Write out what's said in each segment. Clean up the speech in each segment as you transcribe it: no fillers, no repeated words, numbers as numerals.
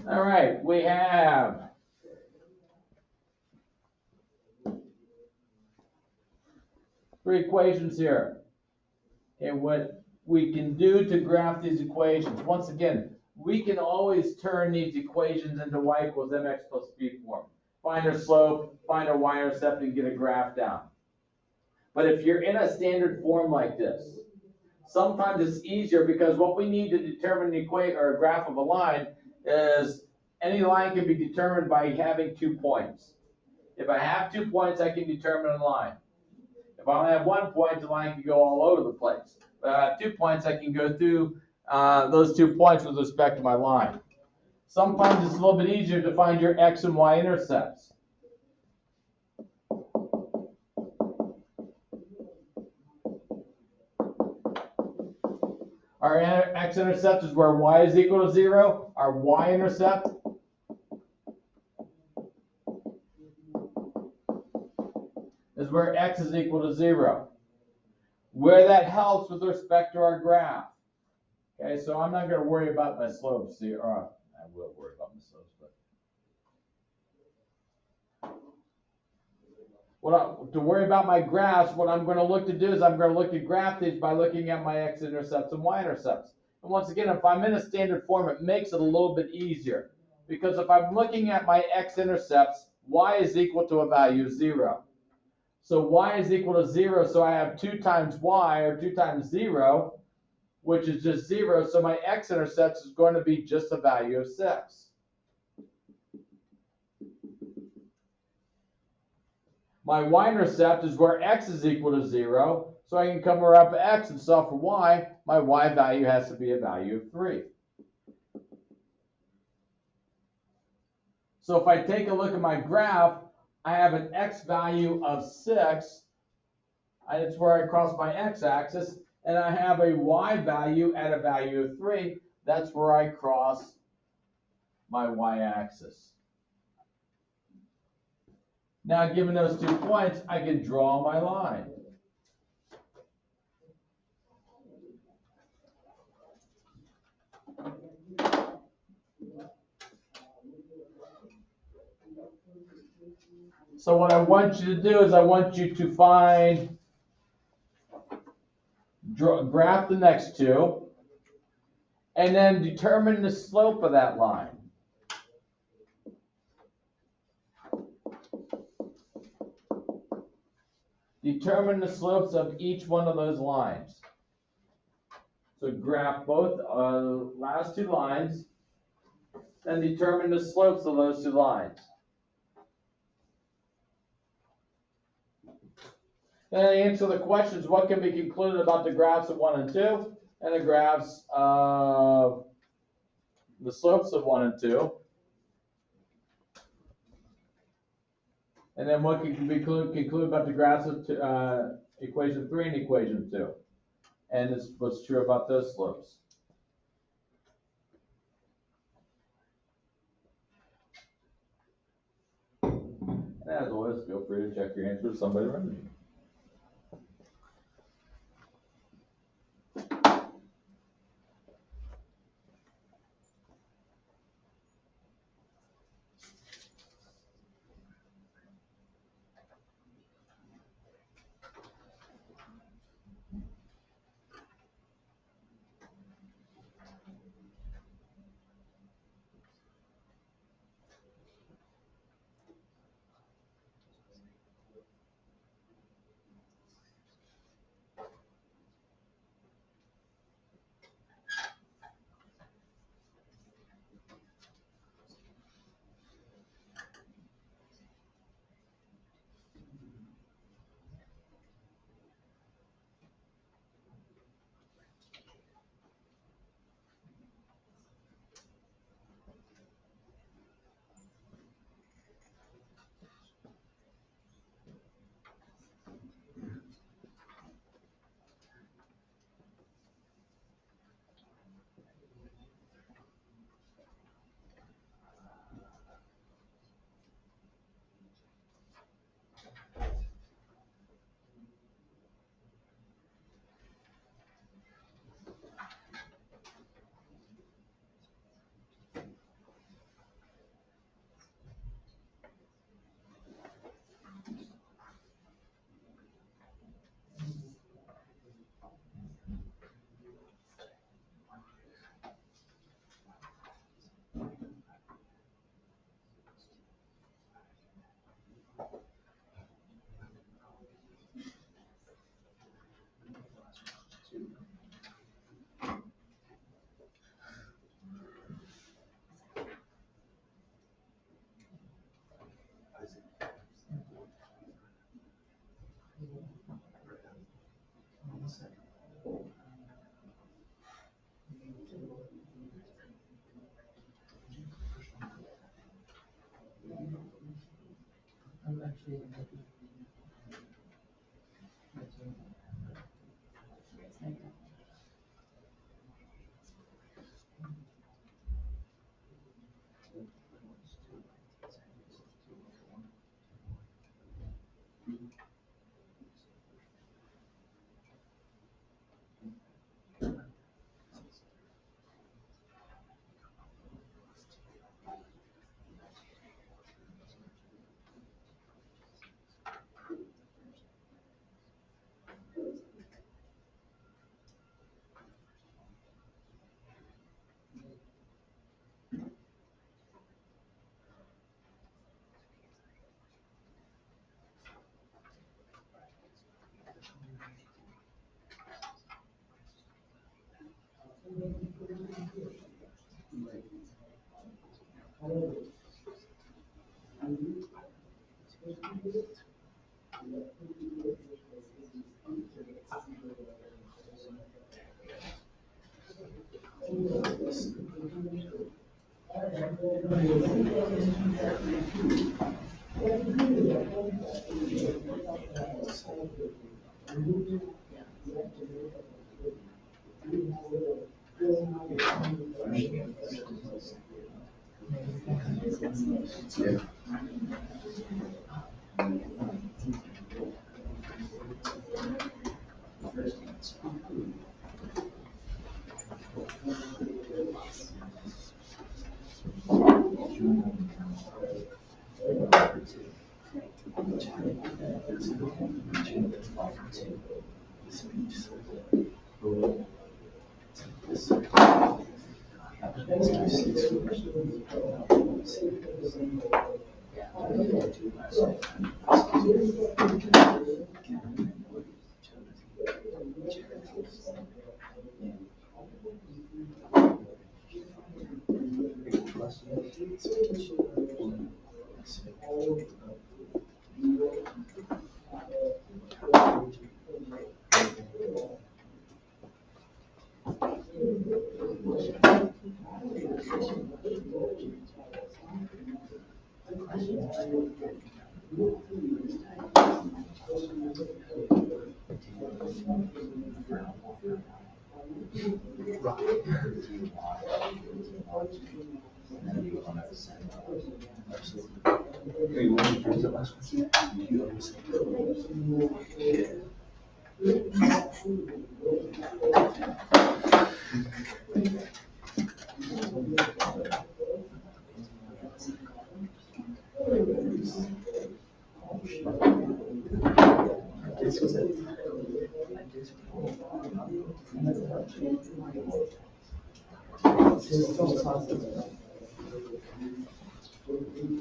All right, we have three equations here. And what we can do to graph these equations, once again, we can always turn these equations into y equals mx plus b form. Find our slope, find our y-intercept, and get a graph down. But if you're in a standard form like this, sometimes it's easier because what we need to determine the equation or a graph of a line is any line can be determined by having 2 points. If I have 2 points, I can determine a line. If I only have 1 point, the line can go all over the place. But if I have 2 points, I can go through those 2 points with respect to my line. Sometimes it's a little bit easier to find your x and y intercepts. Our x-intercept is where y is equal to 0. Our y-intercept is where x is equal to 0. Where that helps with respect to our graph. Okay, so I'm not going to worry about my slopes here. Or I will worry about my slopes, but to worry about my graphs, what I'm going to look to do is I'm going to look to graph these by looking at my x-intercepts and y-intercepts. And once again, if I'm in a standard form, it makes it a little bit easier. Because if I'm looking at my x-intercepts, y is equal to a value of 0. So y is equal to 0, so I have 2 times y, or 2 times 0, which is just 0. So my x-intercept is going to be just a value of 6. My y-intercept is where x is equal to 0, so I can cover up x and solve for y. My y value has to be a value of 3. So if I take a look at my graph, I have an x value of 6. It's where I cross my x-axis, and I have a y value at a value of 3. That's where I cross my y-axis. Now, given those 2 points, I can draw my line. So what I want you to do is I want you to graph the next 2, and then determine the slope of that line. Determine the slopes of each one of those lines. So graph both last 2 lines, and determine the slopes of those 2 lines. Then answer the questions, what can be concluded about the graphs of 1 and 2, and the graphs of the slopes of 1 and 2. And then what can be concluded about the graphs of equation 3 and equation 2. And this is what's true about those slopes. And as always, feel free to check your answers with somebody around you.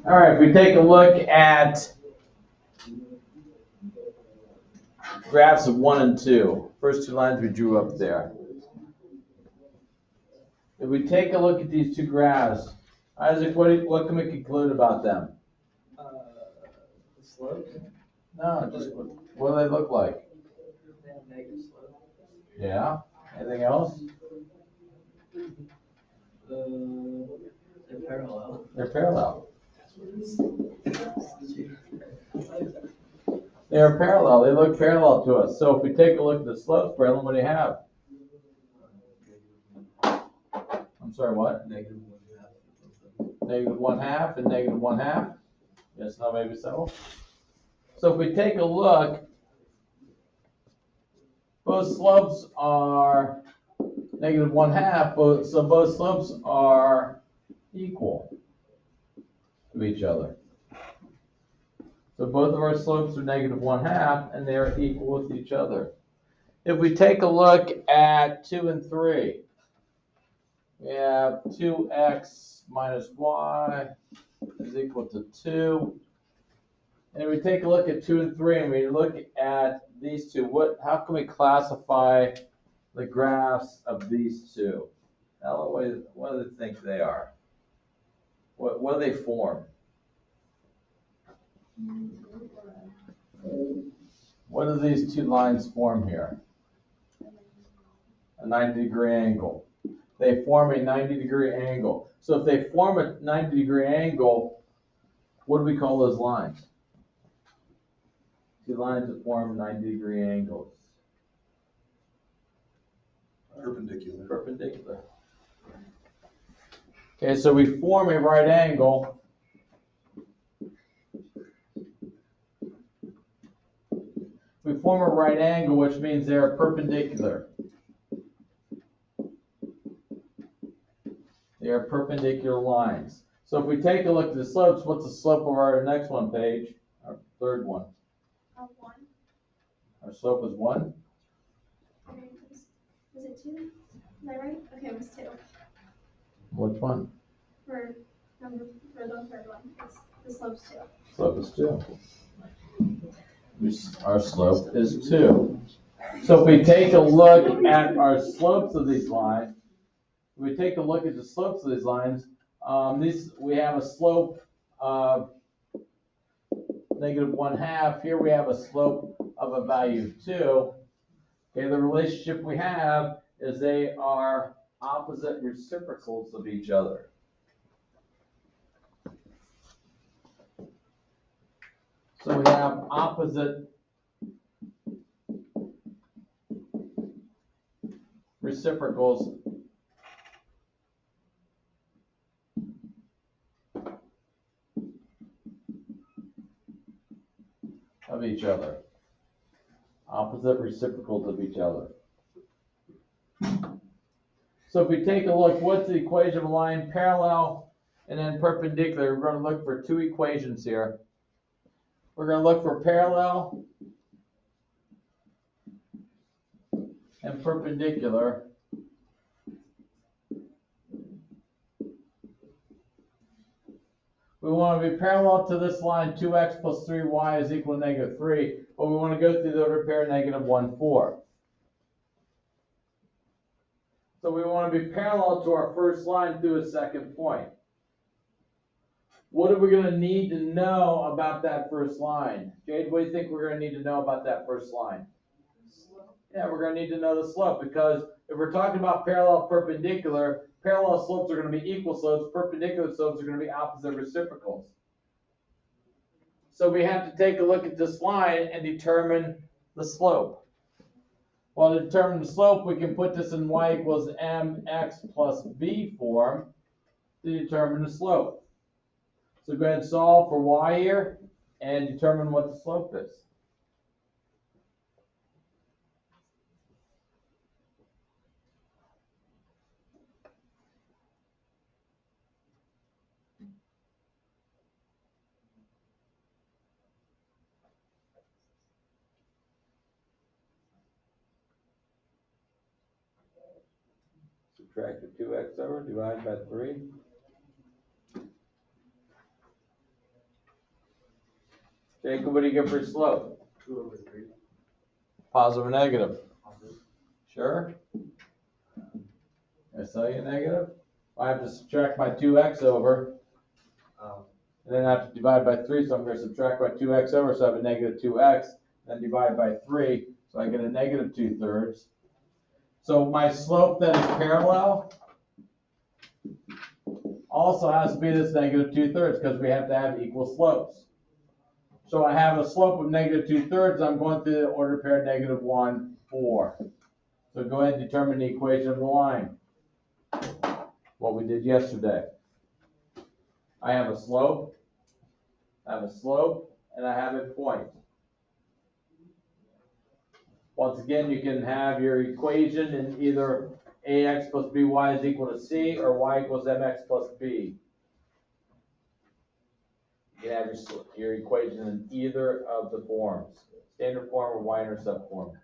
All right, if we take a look at graphs of 1 and 2, first two lines we drew up there. If we take a look at these two graphs, Isaac, what can we conclude about them? The slope? No, just what do they look like? They have negative slope. Yeah. Anything else? They're parallel. They're parallel. They're parallel. They look parallel to us. So if we take a look at the slopes, Braylon, what do you have? I'm sorry, what? Negative 1/2. Negative 1/2 and negative 1/2? Yes, no, maybe so. So if we take a look, both slopes are negative 1/2, so both slopes are equal to each other. So both of our slopes are negative 1/2 and they're equal with each other. If we take a look at 2 and 3, we have 2x minus y is equal to 2. And if we take a look at 2 and 3 and we look at these two, how can we classify the graphs of these two? Ella, what do they think they are? What do they form? What do these two lines form here? A 90-degree angle. They form a 90-degree angle. So if they form a 90-degree angle, what do we call those lines? Two lines that form 90-degree angles. Perpendicular. Perpendicular. Okay, so we form a right angle. We form a right angle, which means they are perpendicular. They are perpendicular lines. So if we take a look at the slopes, what's the slope of our next one, Paige? Our third one. 1. Our slope is 1. Was it 2? Is that right? Okay, it was 2. Which one? For the third one, the slope's 2. Slope is 2. Our slope is 2. So if we take a look at our slopes of these lines, If we take a look at the slopes of these lines, we have a slope of -1/2. Here we have a slope of a value of 2. Okay, the relationship we have is they are opposite reciprocals of each other. So we have opposite reciprocals of each other. Opposite reciprocals of each other. So if we take a look, what's the equation of a line parallel and then perpendicular? We're going to look for two equations here. We're going to look for parallel and perpendicular. We want to be parallel to this line, 2x plus 3y is equal to -3, but we want to go through the order pair -1, 4. So we want to be parallel to our first line through a second point. What are we going to need to know about that first line? Jade, what do you think we're going to need to know about that first line? Yeah, we're going to need to know the slope, because if we're talking about parallel perpendicular, parallel slopes are going to be equal slopes, perpendicular slopes are going to be opposite reciprocals. So we have to take a look at this line and determine the slope. Well, to determine the slope, we can put this in y equals mx plus b form to determine the slope. So go ahead and solve for y here and determine what the slope is. Subtract the 2x over, divide by 3. Jacob, what do you get for slope? 2/3. Positive or negative? Positive. Sure? I tell you negative? I have to subtract my 2x over, and then I have to divide by 3, so I'm going to subtract my 2x over, so I have a -2x, then divide by 3, so I get a -2/3. So my slope that is parallel also has to be this -2/3, because we have to have equal slopes. So I have a slope of -2/3, I'm going through the order pair -1, 4. So go ahead and determine the equation of the line. What we did yesterday. I have a slope, and I have a point. Once again, you can have your equation in either ax plus by is equal to c or y equals mx plus b. You can have your equation in either of the forms, standard form or y-intercept form.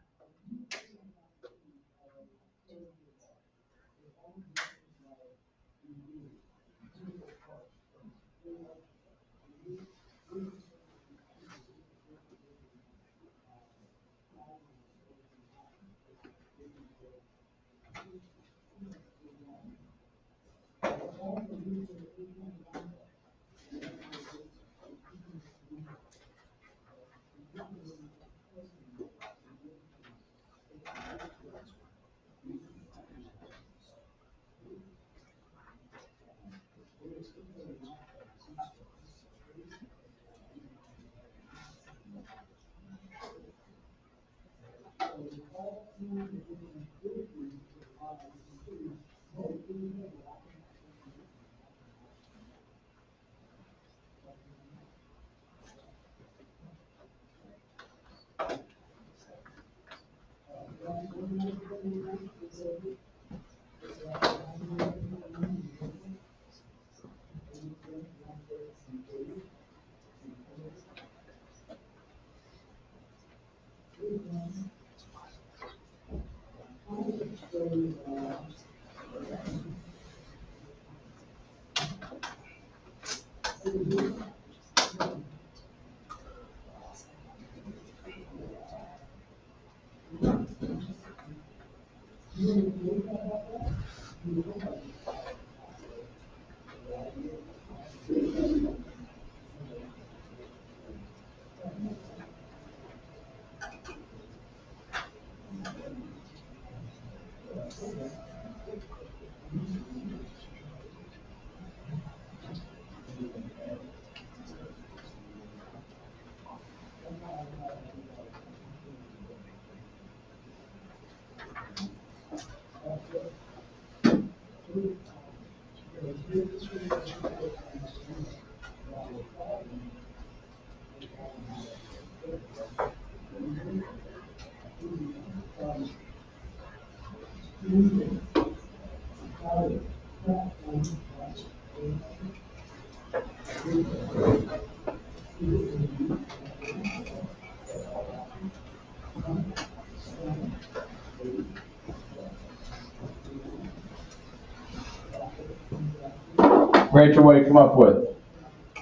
Rachel, what do you come up with?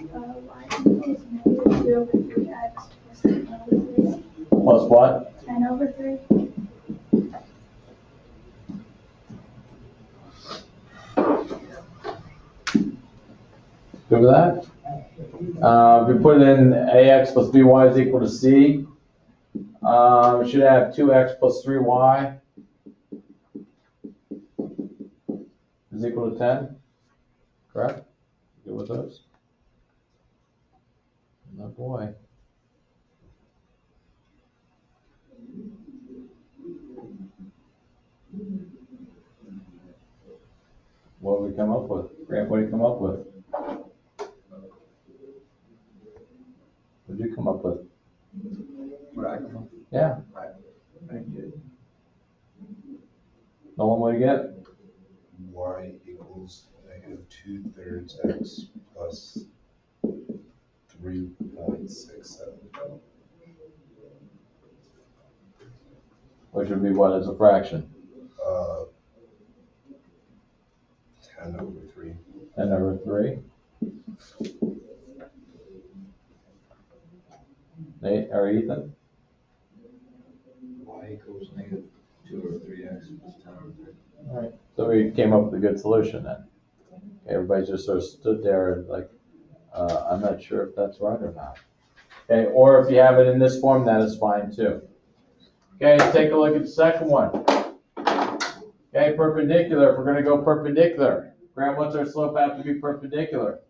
Y equals negative 2 over 3x plus 10 over 3. Plus what? 10 over 3. Good with that? If we put in ax plus by is equal to c, we should have 2x plus 3y is equal to 10, correct? Good with those? Oh boy. What did we come up with? Grant, what did you come up with? What did you come up with? What I come up Yeah. with, I get Nolan, what do you get? y equals negative 2/3 x plus 3.67. Which would be what as a fraction? 10 over 3. 10 over 3. Nate or Ethan? Y equals negative 2 over 3x plus 10 over 3. All right. So we came up with a good solution then. Everybody just sort of stood there and like, I'm not sure if that's right or not. Okay, or if you have it in this form, that is fine too. Okay, let's take a look at the second one. Okay, perpendicular. If we're going to go perpendicular, Grant, what's our slope have to be perpendicular?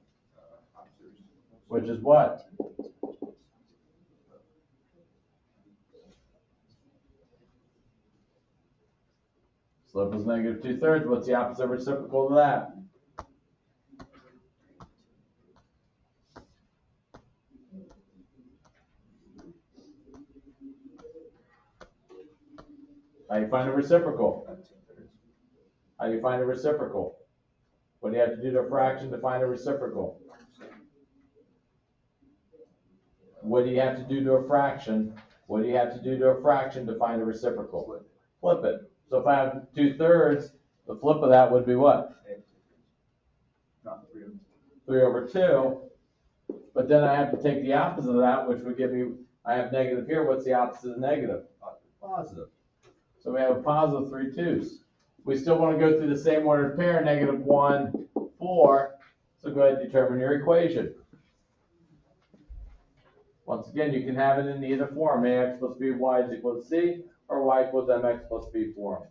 Which is what? Slope is negative 2/3. What's the opposite reciprocal to that? How do you find a reciprocal? How do you find a reciprocal? What do you have to do to a fraction to find a reciprocal? What do you have to do to a fraction? What do you have to do to a fraction to find a reciprocal? Flip it. So if I have 2/3, the flip of that would be what? 3 over 2. But then I have to take the opposite of that, which would give me, I have negative here. What's the opposite of negative? Positive. So we have a positive 3/2. We still want to go through the same ordered pair, negative 1, 4. So go ahead and determine your equation. Once again, you can have it in either form, ax plus by is equal to c, or y equals mx plus b form.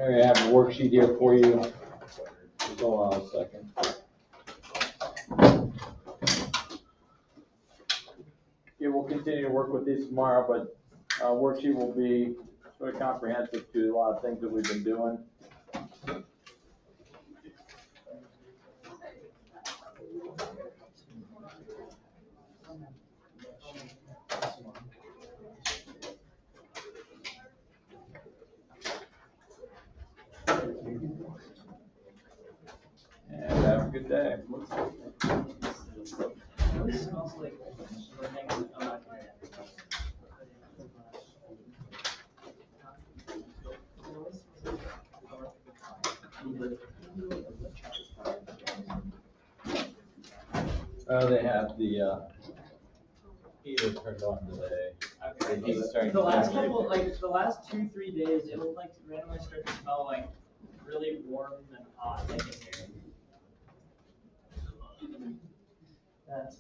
I have a worksheet here for you. Just hold on a second. Yeah, we'll continue to work with these tomorrow, but worksheet will be sort of comprehensive to a lot of things that we've been doing. And have a good day. This smells like. They have the heater turned on today. The heat's starting The to last turn. couple, like, the last 2-3 days, it will like randomly start to smell like really warm and hot, like in here. That's